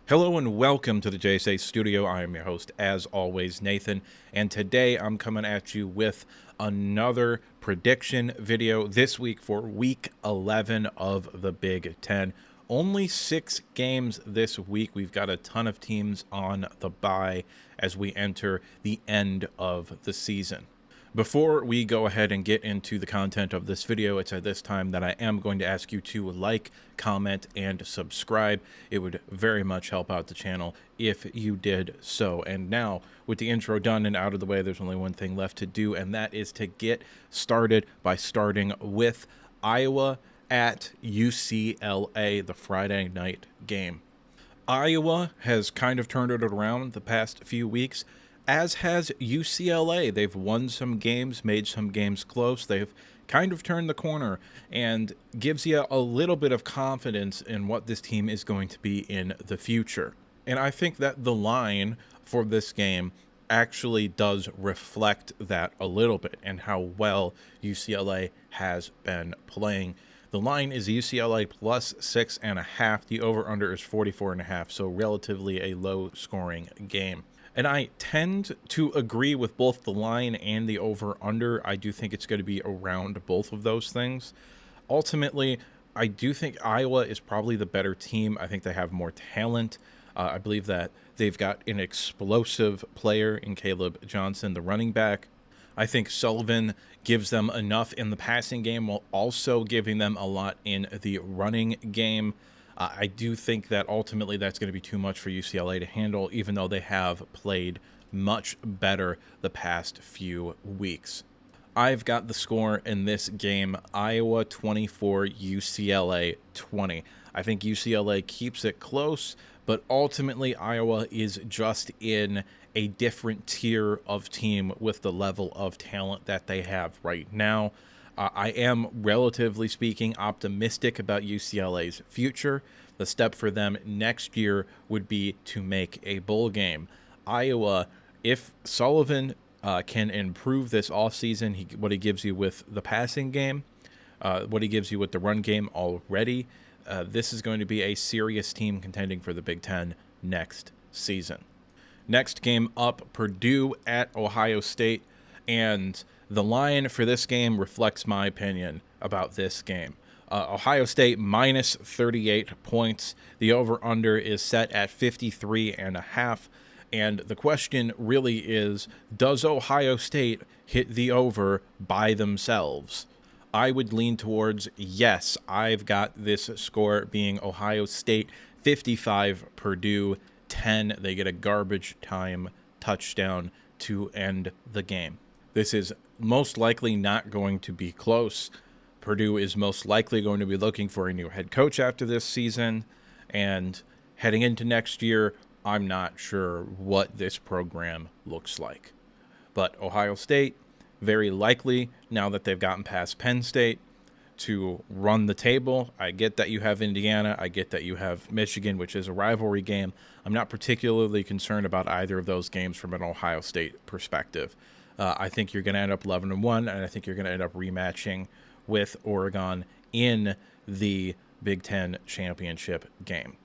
Hello and welcome to the JSA Studio. I am your host, as always, Nathan, and today I'm coming at you with another prediction video this week for Week 11 of the Big Ten. Only 6 games this week. We've got a ton of teams on the bye as we enter the end of the season. Before we go ahead and get into the content of this video, it's at this time that I am going to ask you to like, comment, and subscribe. It would very much help out the channel if you did so. And now, with the intro done and out of the way, there's only one thing left to do, and that is to get started by starting with Iowa at UCLA, the Friday night game. Iowa has kind of turned it around the past few weeks, as has UCLA. They've won some games, made some games close. They've kind of turned the corner and gives you a little bit of confidence in what this team is going to be in the future. And I think that the line for this game actually does reflect that a little bit and how well UCLA has been playing. The line is UCLA plus 6.5. The over-under is 44.5, so relatively a low-scoring game. And I tend to agree with both the line and the over-under. I do think it's going to be around both of those things. Ultimately, I do think Iowa is probably the better team. I think they have more talent. I believe that they've got an explosive player in Caleb Johnson, the running back. I think Sullivan gives them enough in the passing game while also giving them a lot in the running game. I do think that ultimately that's going to be too much for UCLA to handle, even though they have played much better the past few weeks. I've got the score in this game, Iowa 24, UCLA 20. I think UCLA keeps it close, but ultimately Iowa is just in a different tier of team with the level of talent that they have right now. I am, relatively speaking, optimistic about UCLA's future. The step for them next year would be to make a bowl game. Iowa, if Sullivan can improve this offseason, what he gives you with the passing game, what he gives you with the run game already, this is going to be a serious team contending for the Big Ten next season. Next game up, Purdue at Ohio State, and the line for this game reflects my opinion about this game. Ohio State minus 38 points. The over-under is set at 53.5. And the question really is, does Ohio State hit the over by themselves? I would lean towards yes. I've got this score being Ohio State 55, Purdue 10. They get a garbage time touchdown to end the game. This is most likely not going to be close. Purdue is most likely going to be looking for a new head coach after this season, and heading into next year, I'm not sure what this program looks like. But Ohio State, very likely, now that they've gotten past Penn State, to run the table. I get that you have Indiana. I get that you have Michigan, which is a rivalry game. I'm not particularly concerned about either of those games from an Ohio State perspective. I think you're going to end up 11-1, and I think you're going to end up rematching with Oregon in the Big Ten championship game.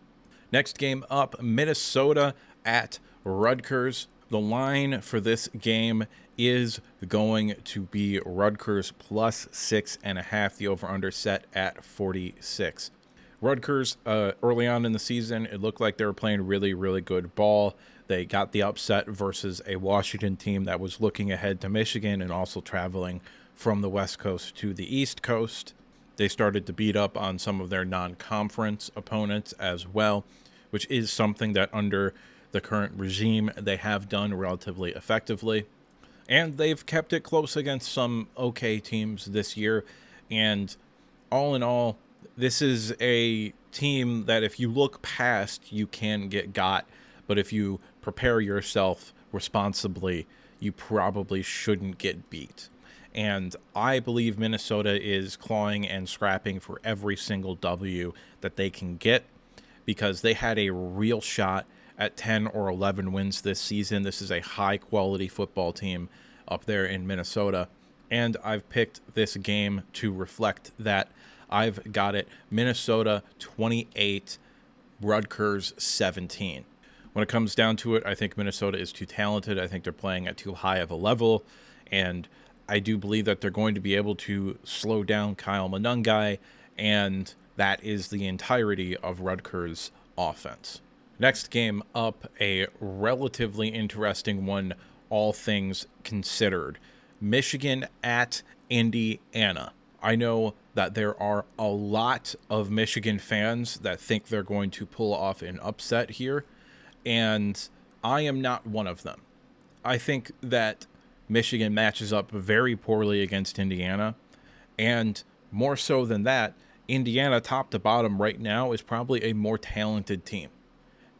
Next game up, Minnesota at Rutgers. The line for this game is going to be Rutgers plus 6.5. The over-under set at 46. Rutgers, early on in the season, it looked like they were playing really, really good ball. They got the upset versus a Washington team that was looking ahead to Michigan and also traveling from the West Coast to the East Coast. They started to beat up on some of their non-conference opponents as well, which is something that under the current regime they have done relatively effectively. And they've kept it close against some okay teams this year. And all in all, this is a team that if you look past, you can get got. But if you prepare yourself responsibly, you probably shouldn't get beat. And I believe Minnesota is clawing and scrapping for every single W that they can get because they had a real shot at 10 or 11 wins this season. This is a high-quality football team up there in Minnesota. And I've picked this game to reflect that. I've got it Minnesota 28, Rutgers 17. When it comes down to it, I think Minnesota is too talented. I think they're playing at too high of a level, and I do believe that they're going to be able to slow down Kyle Monangai, and that is the entirety of Rutgers' offense. Next game up, a relatively interesting one, all things considered. Michigan at Indiana. I know that there are a lot of Michigan fans that think they're going to pull off an upset here, and I am not one of them. I think that Michigan matches up very poorly against Indiana, and more so than that, Indiana top to bottom right now is probably a more talented team.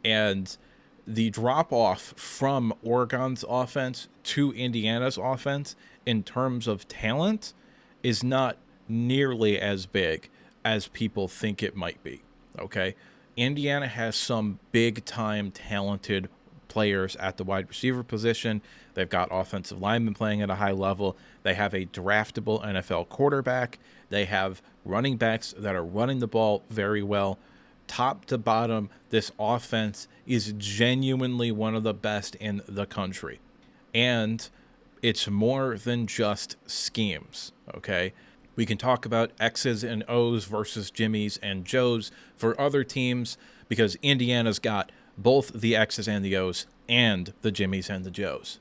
And the drop off from Oregon's offense to Indiana's offense in terms of talent is not nearly as big as people think it might be. Okay. Indiana has some big time talented players at the wide receiver position. They've got offensive linemen playing at a high level. They have a draftable NFL quarterback. They have running backs that are running the ball very well. Top to bottom, this offense is genuinely one of the best in the country. And it's more than just schemes, okay? We can talk about X's and O's versus Jimmy's and Joe's for other teams because Indiana's got both the X's and the O's and the Jimmy's and the Joe's.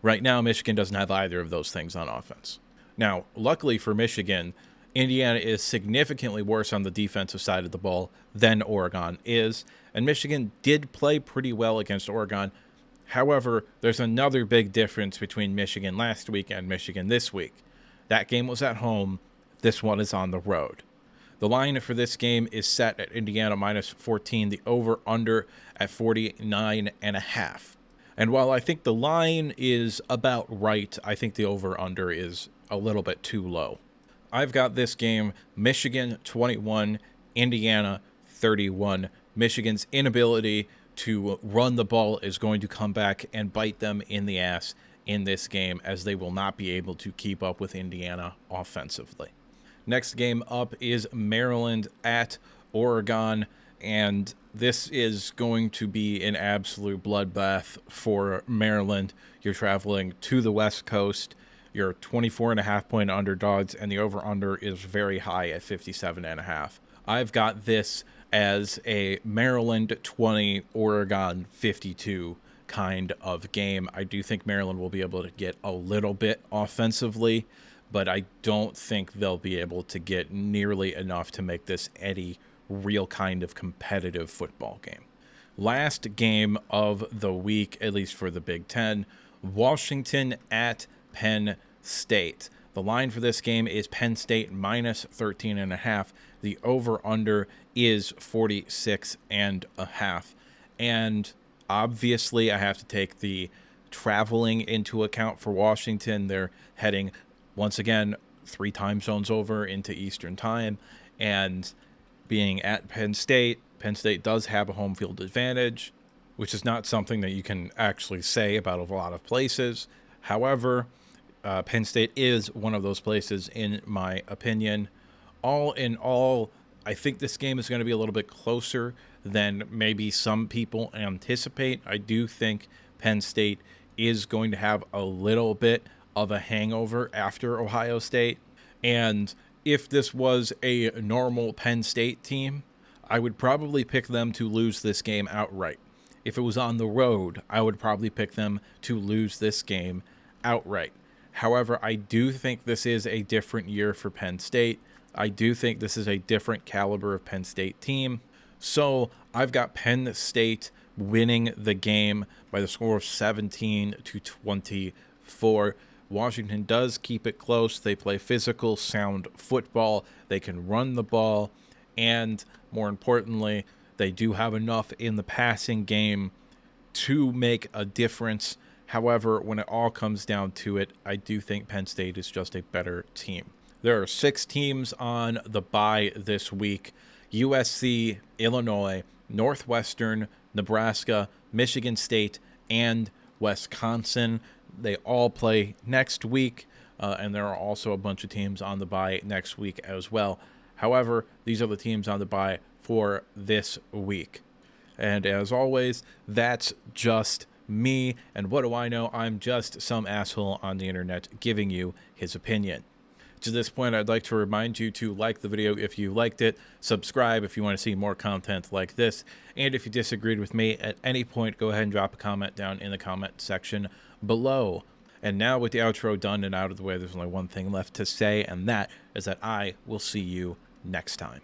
Right now, Michigan doesn't have either of those things on offense. Now, luckily for Michigan, Indiana is significantly worse on the defensive side of the ball than Oregon is, and Michigan did play pretty well against Oregon. However, there's another big difference between Michigan last week and Michigan this week. That game was at home. This one is on the road. The line for this game is set at Indiana minus 14, the over-under at 49.5. And while I think the line is about right, I think the over-under is a little bit too low. I've got this game, Michigan 21, Indiana 31. Michigan's inability to run the ball is going to come back and bite them in the ass in this game, as they will not be able to keep up with Indiana offensively. Next game up is Maryland at Oregon, and this is going to be an absolute bloodbath for Maryland. You're traveling to the West Coast. You're 24.5-point underdogs, and the over-under is very high at 57.5. I've got this as a Maryland 20, Oregon 52 kind of game. I do think Maryland will be able to get a little bit offensively, but I don't think they'll be able to get nearly enough to make this any real kind of competitive football game. Last game of the week, at least for the Big Ten, Washington at Penn State. The line for this game is Penn State minus 13.5. The over-under is 46.5. And obviously, I have to take the traveling into account for Washington. They're heading, once again, 3 time zones over into Eastern Time. And being at Penn State does have a home field advantage, which is not something that you can actually say about a lot of places. However, Penn State is one of those places, in my opinion. All in all, I think this game is going to be a little bit closer than maybe some people anticipate. I do think Penn State is going to have a little bit of a hangover after Ohio State. And if this was a normal Penn State team, I would probably pick them to lose this game outright. If it was on the road, I would probably pick them to lose this game outright. However, I do think this is a different year for Penn State. I do think this is a different caliber of Penn State team. So I've got Penn State winning the game by the score of 17-24. Washington does keep it close. They play physical, sound football. They can run the ball. And more importantly, they do have enough in the passing game to make a difference. However, when it all comes down to it, I do think Penn State is just a better team. There are 6 teams on the bye this week: USC, Illinois, Northwestern, Nebraska, Michigan State, and Wisconsin. They all play next week, and there are also a bunch of teams on the bye next week as well. However, these are the teams on the bye for this week. And as always, that's just me. And what do I know? I'm just some asshole on the internet giving you his opinion. To this point, I'd like to remind you to like the video if you liked it, subscribe if you want to see more content like this, and if you disagreed with me at any point, go ahead and drop a comment down in the comment section below. And now with the outro done and out of the way, there's only one thing left to say, and that is that I will see you next time.